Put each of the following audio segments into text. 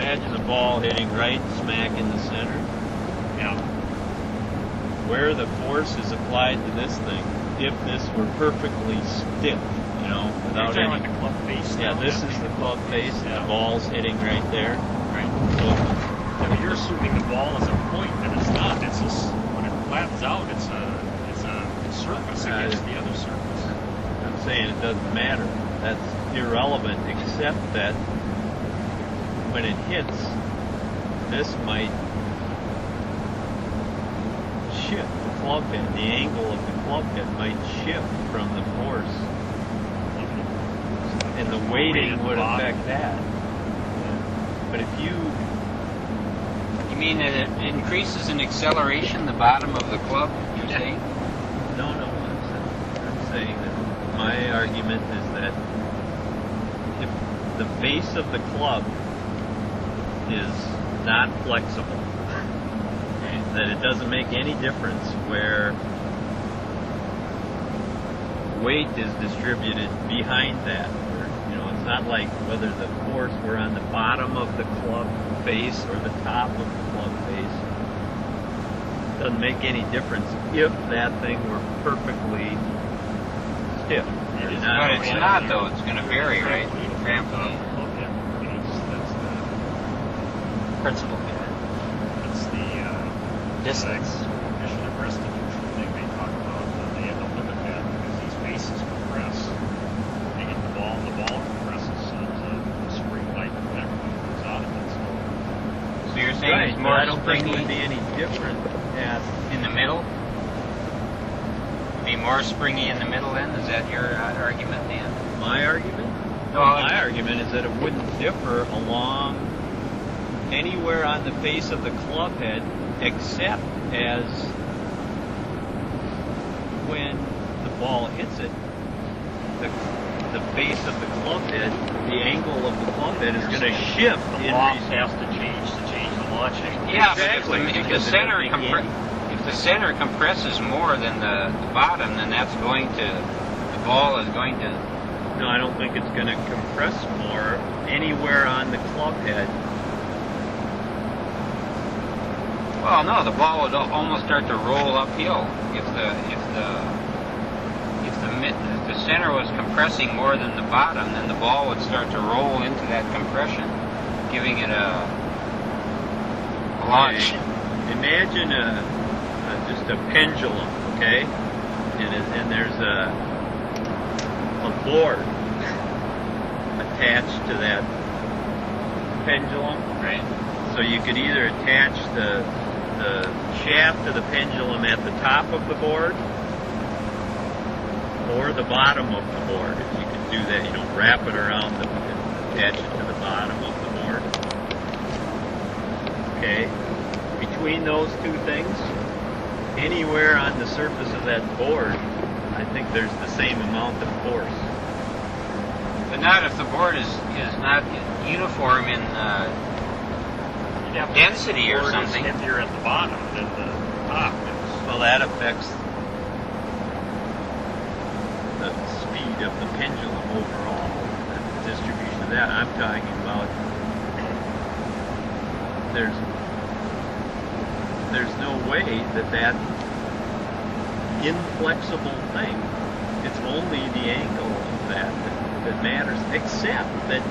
imagine the ball hitting right smack in the center. Yeah. Where the force is applied to this thing, if this were perfectly stiff, you know, without You're any. talking about the club face. Yeah, now, this is the club face, and Yeah. the ball's hitting right there. Right. So, Yeah, but you're assuming the ball is a point, and it's not. It's just when it flattens out, it's a surface against the other surface. I'm saying it doesn't matter. That's irrelevant, except that when it hits, this might shift the club head. The angle of the club head might shift from the force, and the weighting would affect that. But if you mean that it increases in acceleration the bottom of the club, you're saying? No, I'm saying that my argument is that if the base of the club is not flexible, that it doesn't make any difference where weight is distributed behind that. You know, it's not like whether the force were on the bottom of the club face or the top of the club face. Doesn't make any difference if that thing were perfectly stiff. But it's not, though. It's going to vary, right? Trampoline. That's the Principle. That's the Distance. coefficient of restitution thing they talk about. They have to limit that because these bases compress. They hit the ball compresses, so there's a spring-like effect that comes out of it. So you're saying Right, it's but more I don't think it would springy be any different at in the middle? Be more springy in the middle then? Is that your argument, Dan? my argument. No, My argument is that it wouldn't differ along anywhere on the face of the club head, except as when the ball hits it, the base of the club head, the angle of the club head is going to shift. The loft has to change the launching. Yeah, Exactly, but if the because it center doesn't make if the center compresses more than the bottom, then that's going to the ball is going to. No, I don't think it's going to compress more anywhere on the club head. Well, no, the ball would almost start to roll uphill if the center was compressing more than the bottom, then the ball would start to roll into that compression, giving it a launch. Imagine just a pendulum, okay? And there's a board attached to that pendulum. Right. So you could either attach the shaft of the pendulum at the top of the board or the bottom of the board. If you could do that, you know, wrap it around and attach it to the bottom of the board. Okay? Between those two things, anywhere on the surface of that board, I think there's the same amount of force. But not if the board is not uniform in density or something. If you're at the bottom, then the top is. Well, that affects the speed of the pendulum overall, the distribution of that. I'm talking about there's no way that inflexible thing, it's only the angle of that matters, except that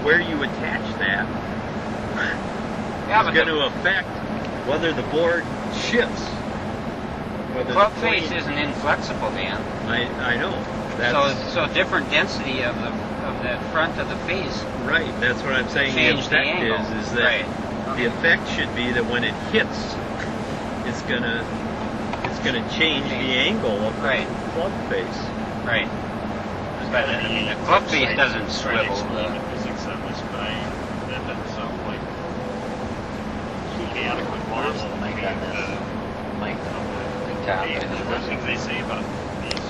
where you attach that is going to affect whether the board shifts. Whether Club the face plane- isn't inflexible, Dan. I know. That's, So different density of the front of the face. right. That's what I'm saying. Change the effect angle. is that Right. the effect should be that when it hits, it's gonna change the angle of the Right. club face. Right. But I mean, the club face doesn't swivel. Explain the physics on this, but that doesn't sound like the adequate model. Where's the mic on this? Mic The top. one thing they say about these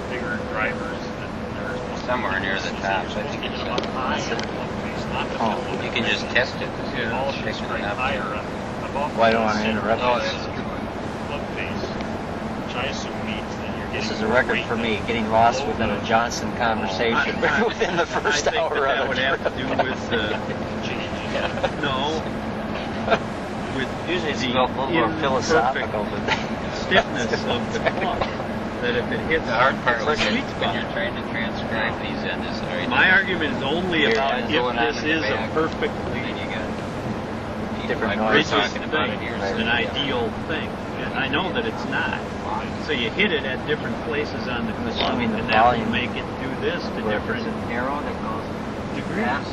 bigger drivers that they're supposed to Somewhere near the top, I think get it's it up high in the club face, not just a little You bit can just lower. test it. The ball should Shaking strike it up. higher above Well, I don't the want to center interrupt Oh, of that's the a good one. club face, which I assume means that you're getting This is a more record weight for than me, getting lost below within the a Johnson conversation I- within the first I think hour that of would it. have to do with change in No. With Usually it's the a little more imperfect philosophical, but stiffness of the club, that if it hits The hard part the was sweet when spot. you're trying to transcribe these and this. My argument is only Here, about that's if going on this in the is a back. perfectly Then you got Different like noise. we're talking about it here. an ideal thing. And I know that it's not. So you hit it at different places on the club, Assuming the and that will volume make it do this to where different there's an arrow that goes degrees. past,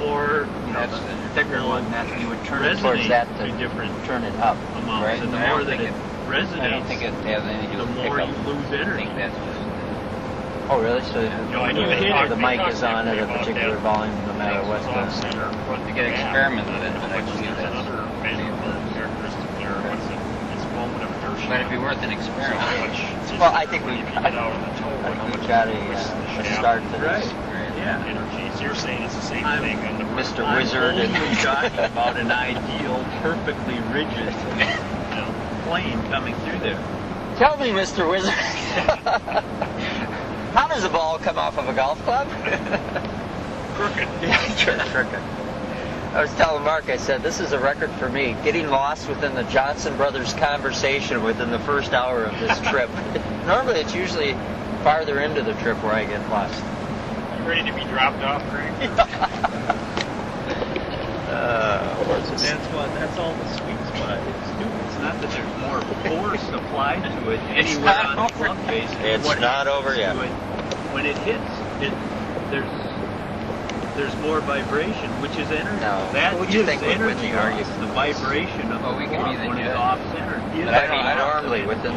Or you know, That's the the thicker will one, that you would turn it towards resonate that to to different turn it up. amounts. Right. And the I don't more that think it I resonates, don't think it has anything to do the with more you pickup. lose I energy. think that's just Oh, really? So when you hit it, the mic is on at a particular volume, no matter what the. You can experiment with it, but I Which believe there's that's. another measurable characteristic there. What's it? It's moment of inertia. Might it be worth an So how experiment? much Well, I think when we- you get out of the toe, I how think much we got pushes the a shaft start to Right. this. Yeah. energy. So you're saying it's the same I'm- thing on the Mr. I'm Wizard only and- talking about an ideal, perfectly rigid Yeah. plane coming through there. Tell me, Mr. Wizard. How does a ball come off of a golf club? Crooked. Crooked. I was telling Mark, I said, this is a record for me, getting lost within the Johnson brothers conversation within the first hour of this trip. Normally it's usually farther into the trip where I get lost. You ready to be dropped off, Craig? That's all the sweet spot is too. It's not that there's more force applied to it It's anywhere not on the over. club face. It's What not happens over yet. to it, when it hits, there's more vibration, which is energy. Now, That what would you is think when energy you argue? loss, the vibration of Well, the we can club be the when it's judge. off center. But I normally within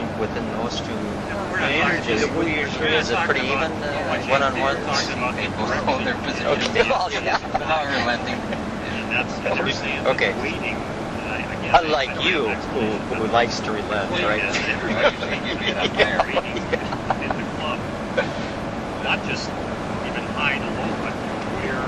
those two We're not energy talking- that we usually- is it pretty even one-on-one? Talking about the People hold their direction. position. Okay, well, yeah. Now we're relenting. And that's and they're saying that Okay. the weighting. And I Unlike don't you, have an explanation who likes to relent, for right? that. Weighting in the club, not just even high to low, but where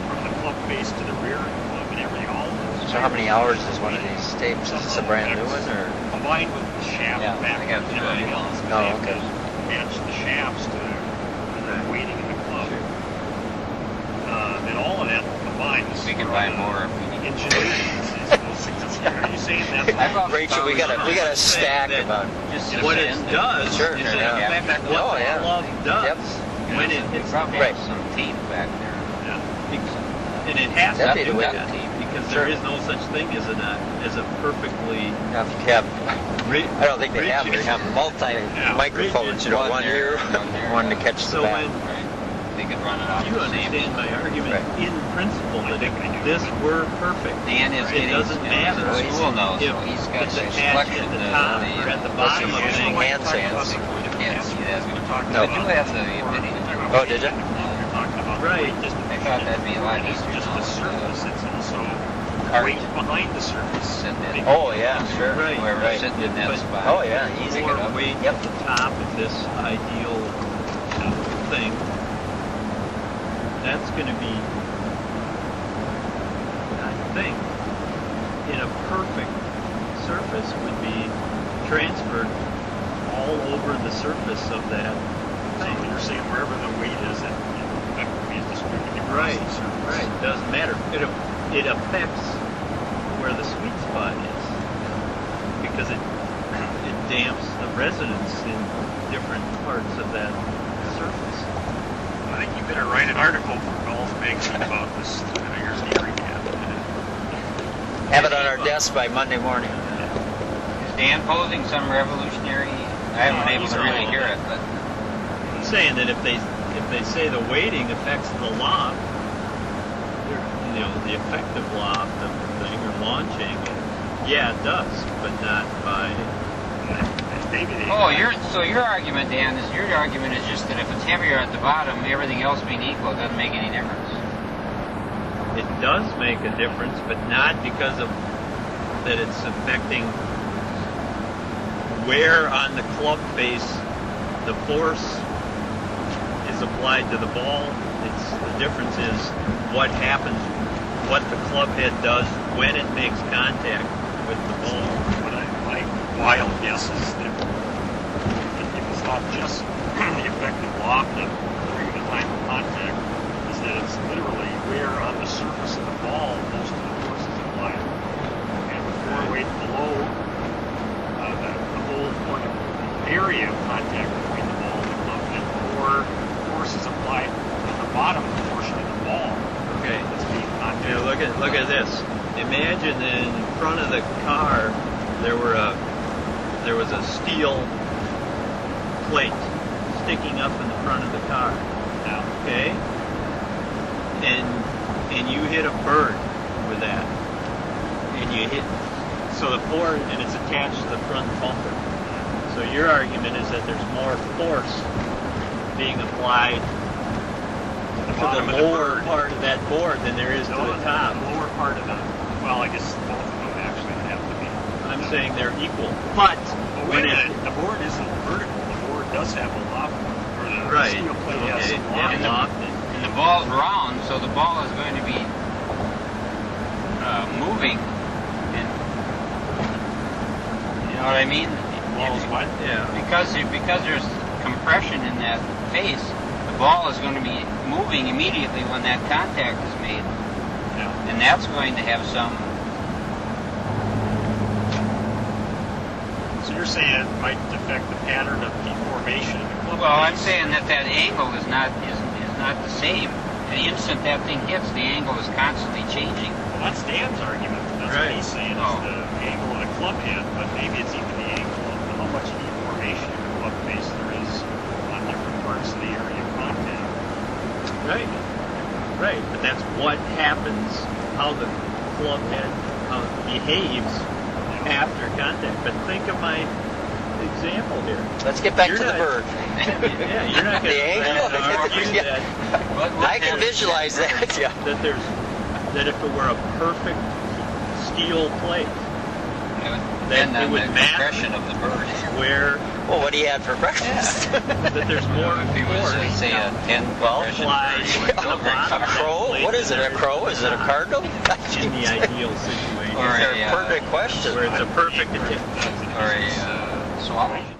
from the club face to the rear of the club and everything, all those. So how many hours is one of these tapes? Is this a brand new one or? Combined with the shaft Yeah, back I got and the everything value. else. 'Cause Oh, they have okay. to match the shafts to the weighting in the club. And all of that combined. is We can sort buy of more if we need engineering. Are you saying that's Rachel, we got a stack that- about. Just What it send does Sure, is yeah. it affects what Oh, the yeah. club does Yep. when it hits the probably Right. have some teeth back there. and it has That'd to be do the way that to- because Sure. there is no such thing as a perfectly Now, if you have, ri- I don't think they have. They rigid- have multi microphones. You know, one here, one to catch the So back. when Right. They could run it off you the same. understand my argument Right. in principle that if this were perfect, Dan is it getting doesn't matter the school now, if so he's got it's to attached selected at the top or at the bottom of Using things. hand sands. Can't see that. No. I do have the ability to do Oh, did you? You're talking about Right. weight distribution. I thought that'd be a lot It's easier just now. the surface. It's also Cart. weight behind the surface. Sit that. Big- Oh yeah, sure. Right. Whoever's Right. sitting in that But- spot. Oh yeah, easy. More it up. weight Yep. at the top of this ideal thing. That's going to be, I think, in a perfect surface would be transferred all over the surface of that So thing. you're saying wherever the weight is, it effectively is distributed across Right, the surface. right. Doesn't matter. It affects where the sweet spot is because it damps the resonance in different parts of that surface. I think you better write an article for Golf Magazine about this your theory. Have it on our desk by Monday morning. Is Dan posing some revolutionary? I haven't been able to really hear it, but I'm saying that if they say the weighting affects the loft, the effective loft of the thing or launching, yeah, it does, but not by. Maybe they. your argument, Dan, is just that if it's heavier at the bottom, everything else being equal, it doesn't make any difference. It does make a difference, but not because of that it's affecting where on the club face the force is applied to the ball. The difference is what happens, what the club head does when it makes contact with the ball. But my wild guess is that if it's not just the effective loft of during the time of contact, is that it's literally where on the surface of the ball Look at this. Imagine that in front of the car there was a steel plate sticking up in the front of the car. Yeah. Okay? And you hit a bird with that. And you hit so the force and it's attached to the front bumper. So your argument is that there's more force being applied The to bottom the of the lower bird. part of that board than there is to No, the top. The lower part of the. Well, I guess both of them actually would have to be. I'm saying they're equal. But But when wait a it minute, the board isn't vertical. The board does have a loft, or the right, steel plate has okay, some yeah, loft. loft it. And the ball's round, so the ball is going to be moving. And, you know what I mean? Ball's what? Yeah. Because there's compression in that face, the ball is going to be moving immediately when that contact is made. Yeah. And that's going to have some. So you're saying it might affect the pattern of deformation of the club Well, I'm face? saying that angle is not the same. The instant that thing hits, the angle is constantly changing. Well, that's Dan's argument. That's Right. what he's saying is Oh. the angle of the club head, but maybe it's even the angle of how much deformation of the club face there is on different parts of the area of contact. Right. Right. But that's what happens, how the club head behaves after contact. But think of my example here. Let's get back You're to the not- bird. Yeah, you're not going The angle? to argue Yeah. that I can visualize that. Yeah. that if it were a perfect steel plate, It would Then depend it on would the match. compression of the bird. where Well, what do you had for breakfast? that there's more If he was, force say, a 10 Well, compression applied bird, he to would the go very bottom A far. crow? What is it? A crow? Is it a cardinal? in the ideal situation Or These are a, perfect questions. where it's a perfect attempt. That's an Or a easy swallow. situation.